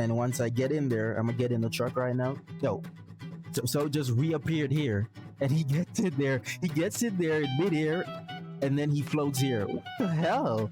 And once I get in there, I'm gonna get in the truck right now. Yo, so just reappeared here, and he gets it there. He gets it there in midair, and then he floats here. What the hell?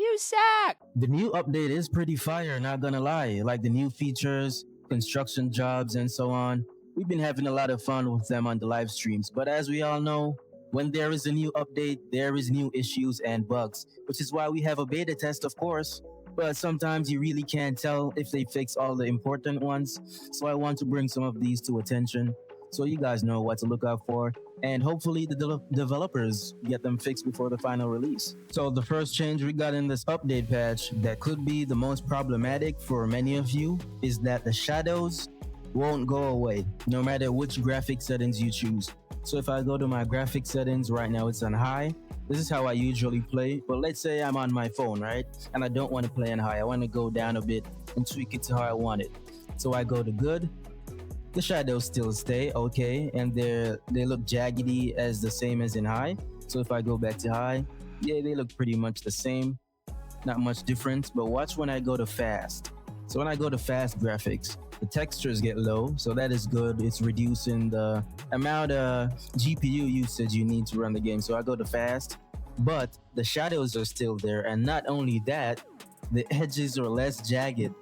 You suck! The new update is pretty fire, not gonna lie. Like the new features, construction jobs, and so on. We've been having a lot of fun with them on the live streams. But as we all know, when there is a new update, there is new issues and bugs, which is why we have a beta test, of course. But sometimes you really can't tell if they fix all the important ones. So I want to bring some of these to attention so you guys know what to look out for. And hopefully the developers get them fixed before the final release. So the first change we got in this update patch that could be the most problematic for many of you is that the shadows won't go away no matter which graphic settings you choose. So if I go to my graphic settings right now, it's on high. This is how I usually play, but let's say I'm on my phone, right? And I don't want to play on high. I want to go down a bit and tweak it to how I want it. So I go to good. The shadows still stay okay, and they look jaggedy as the same as in high. So if I go back to high, yeah, they look pretty much the same. Not much difference, but watch when I go to fast. So when I go to fast graphics, the textures get low, so that is good. It's reducing the amount of GPU usage you need to run the game. So I go to fast, but the shadows are still there. And not only that, the edges are less jagged.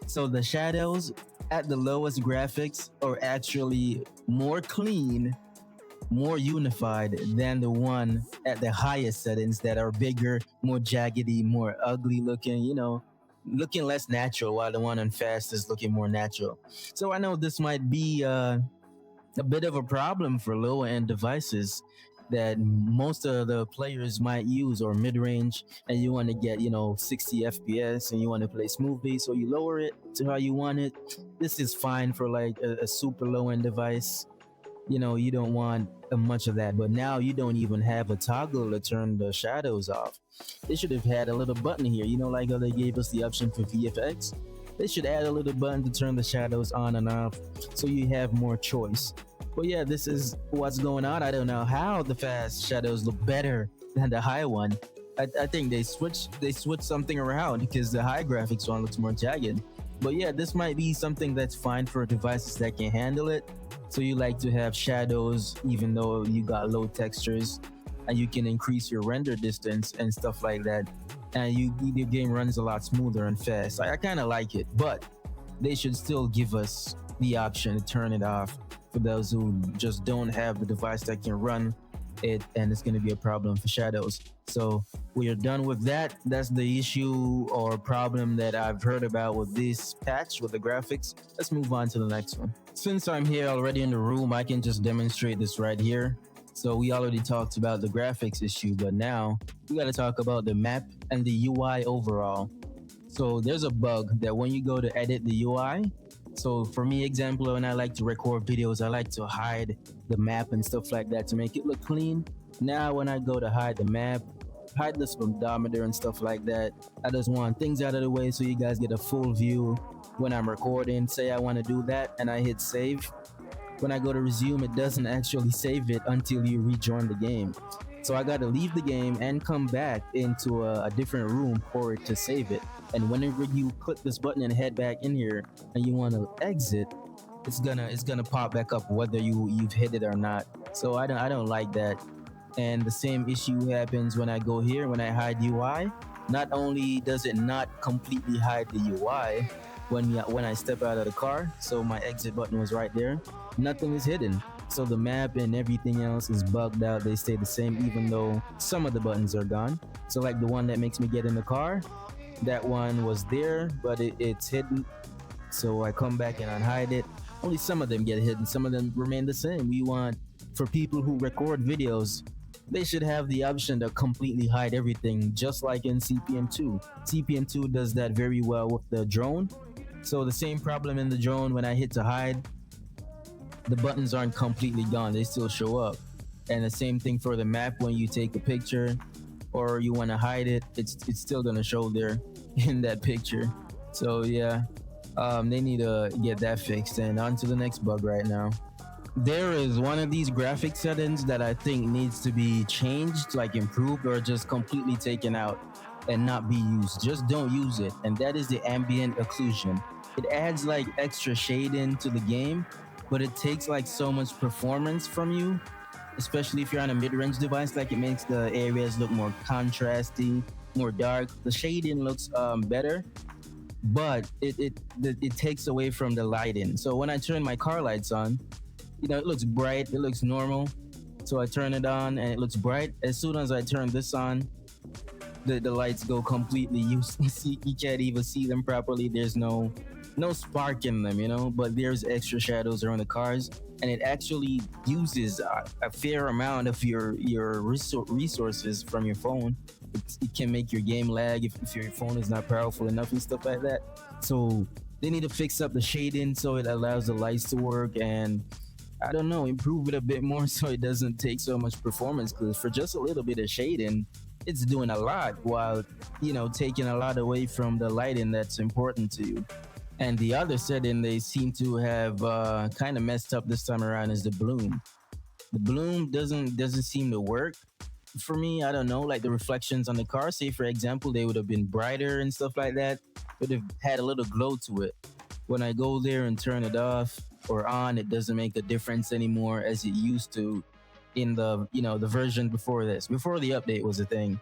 So the shadows at the lowest graphics are actually more clean, more unified than the one at the highest settings that are bigger, more jaggedy, more ugly looking, looking less natural, while the one on fast is looking more natural. So I know this might be a bit of a problem for lower end devices that most of the players might use, or mid-range, and you want to get 60 FPS and you want to play smoothly, so you lower it to how you want it. This is fine for like a super low end device. You don't want much of that. But now you don't even have a toggle to turn the shadows off. They should have had a little button here, like how they gave us the option for VFX. They should add a little button to turn the shadows on and off so you have more choice. But yeah, this is what's going on. I don't know how the fast shadows look better than the high one. I think they switched something around because the high graphics one looks more jagged. But yeah, this might be something that's fine for devices that can handle it. So you like to have shadows even though you got low textures, and you can increase your render distance and stuff like that. And your game runs a lot smoother and fast. I kind of like it, but they should still give us the option to turn it off for those who just don't have the device that can run it, and it's going to be a problem for shadows. So we are done with that. That's the issue or problem that I've heard about with this patch with the graphics. Let's move on to the next one. Since I'm here already in the room, I can just demonstrate this right here. So we already talked about the graphics issue, but now we got to talk about the map and the UI overall. So there's a bug that when you go to edit the UI, so for me, example, when I like to record videos, I like to hide the map and stuff like that to make it look clean. Now when I go to hide the map, hide the speedometer and stuff like that, I just want things out of the way so you guys get a full view when I'm recording. Say I want to do that and I hit save. When I go to resume, it doesn't actually save it until you rejoin the game. So I got to leave the game and come back into a different room for it to save it. And whenever you click this button and head back in here and you want to exit, it's gonna pop back up whether you've hit it or not. So I don't like that. And the same issue happens when I go here, when I hide UI. Not only does it not completely hide the UI when I step out of the car, so my exit button was right there, nothing is hidden. So the map and everything else is bugged out. They stay the same even though some of the buttons are gone. So like the one that makes me get in the car, that one was there, but it's hidden. So I come back and unhide it. Only some of them get hidden, some of them remain the same. We want, for people who record videos, they should have the option to completely hide everything, just like in CPM2. CPM2 does that very well with the drone. So the same problem in the drone, when I hit to hide, the buttons aren't completely gone, they still show up. And the same thing for the map, when you take a picture or you want to hide it, it's still gonna show there in that picture. So yeah, they need to get that fixed. And on to the next bug right now. There is one of these graphic settings that I think needs to be changed, like improved or just completely taken out. and not be used. Just don't use it. And that is the ambient occlusion. It adds like extra shading to the game, but it takes like so much performance from you, especially if you're on a mid-range device. Like it makes the areas look more contrasty, more dark. The shading looks better, but it takes away from the lighting. So when I turn my car lights on, it looks bright, it looks normal. So I turn it on and it looks bright. As soon as I turn this on, the lights go completely useless. You can't even see them properly. There's no spark in them, but there's extra shadows around the cars, and it actually uses a fair amount of your resources from your phone. It can make your game lag if your phone is not powerful enough and stuff like that. So they need to fix up the shading so it allows the lights to work, and I don't know, improve it a bit more so it doesn't take so much performance, because for just a little bit of shading, it's doing a lot while, taking a lot away from the lighting that's important to you. And the other setting they seem to have kind of messed up this time around is the bloom. The bloom doesn't seem to work for me. I don't know, like the reflections on the car, say for example, they would have been brighter and stuff like that, would have had a little glow to it. When I go there and turn it off or on, it doesn't make a difference anymore as it used to in the version before this. Before the update was a thing,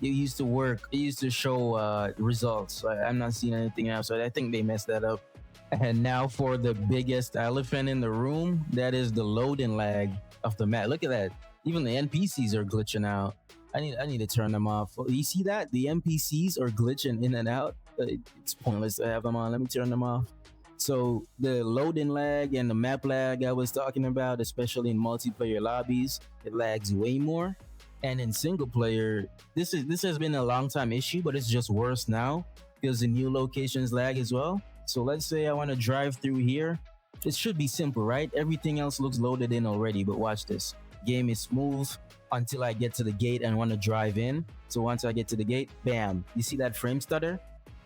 it used to work. It used to show results. I'm not seeing anything else, so I think they messed that up. And now for the biggest elephant in the room, that is the loading lag of the map. Look at that. Even the NPCs are glitching out. I need to turn them off. You see that? The NPCs are glitching in and out. It's pointless to have them on. Let me turn them off. So the loading lag and the map lag I was talking about, especially in multiplayer lobbies, it lags way more. And in single player, this has been a long time issue, but it's just worse now because the new locations lag as well. So let's say I want to drive through here. It should be simple, right? Everything else looks loaded in already, but watch this. Game is smooth until I get to the gate and want to drive in. So once I get to the gate, bam. You see that frame stutter?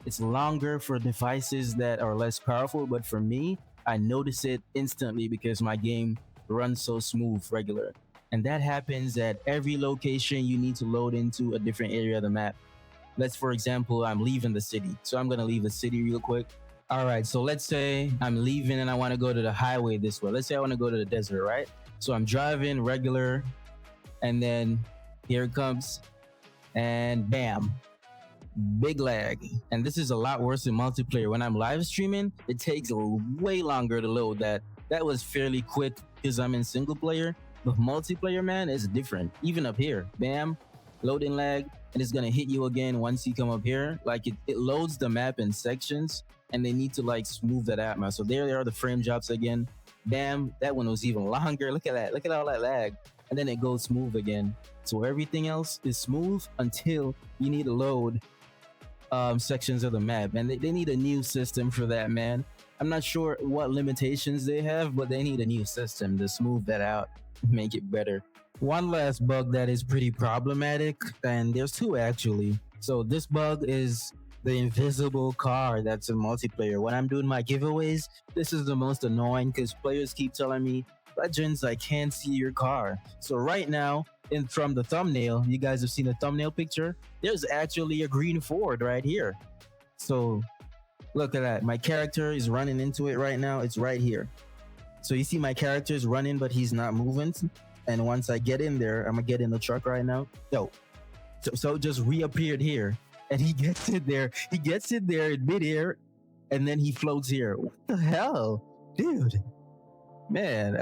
It's longer for devices that are less powerful, but for me, I notice it instantly because my game runs so smooth regular. And that happens at every location you need to load into a different area of the map. Let's, for example, I'm leaving the city. So I'm going to leave the city real quick. All right, so let's say I'm leaving and I want to go to the highway this way. Let's say I want to go to the desert, right? So I'm driving regular, and then here it comes, and bam, big lag. And this is a lot worse in multiplayer. When I'm live streaming, it takes way longer to load that. That was fairly quick because I'm in single player, but multiplayer, man, is different. Even up here, bam, loading lag, and it's gonna hit you again once you come up here. Like it loads the map in sections, and they need to like smooth that out, man. So there are the frame drops again. Bam, that one was even longer. Look at that. Look at all that lag. And then it goes smooth again. So everything else is smooth until you need to load sections of the map, and they need a new system for that, man. I'm not sure what limitations they have, but they need a new system to smooth that out, make it better. One last bug that is pretty problematic, and there's two actually. So this bug is the invisible car that's in multiplayer. When I'm doing my giveaways, this is the most annoying because players keep telling me, Legends, I can't see your car. So right now, from the thumbnail, you guys have seen the thumbnail picture, there's actually a green Ford right here. So look at that. My character is running into it right now. It's right here. So you see my character is running, but he's not moving. And once I get in there, I'm gonna get in the truck right now. So it just reappeared here, and he gets it there. He gets it there in midair, and then he floats here. What the hell, dude? Man,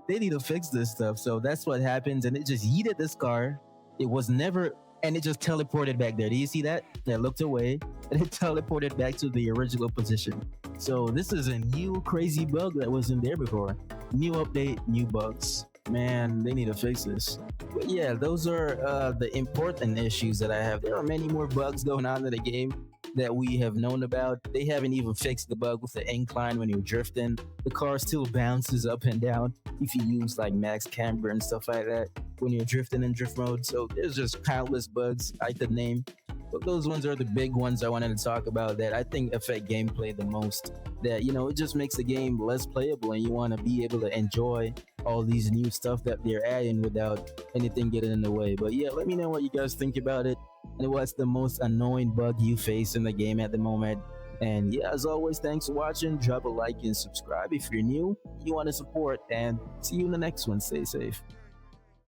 they need to fix this stuff. So that's what happens, and it just yeeted this car. It was never, and it just teleported back there. Do you see that? I looked away, and it teleported back to the original position. So this is a new crazy bug that wasn't there before. New update, new bugs. Man, they need to fix this. But yeah, those are the important issues that I have. There are many more bugs going on in the game that we have known about. They haven't even fixed the bug with the incline when you're drifting. The car still bounces up and down if you use like max camber and stuff like that when you're drifting in drift mode. So there's just countless bugs I could name. But those ones are the big ones I wanted to talk about that I think affect gameplay the most. That, it just makes the game less playable, and you want to be able to enjoy all these new stuff that they're adding without anything getting in the way. But yeah, let me know what you guys think about it. and what's the most annoying bug you face in the game at the moment. And yeah, as always, thanks for watching. Drop a like and subscribe if you're new, you want to support, and see you in the next one. Stay safe.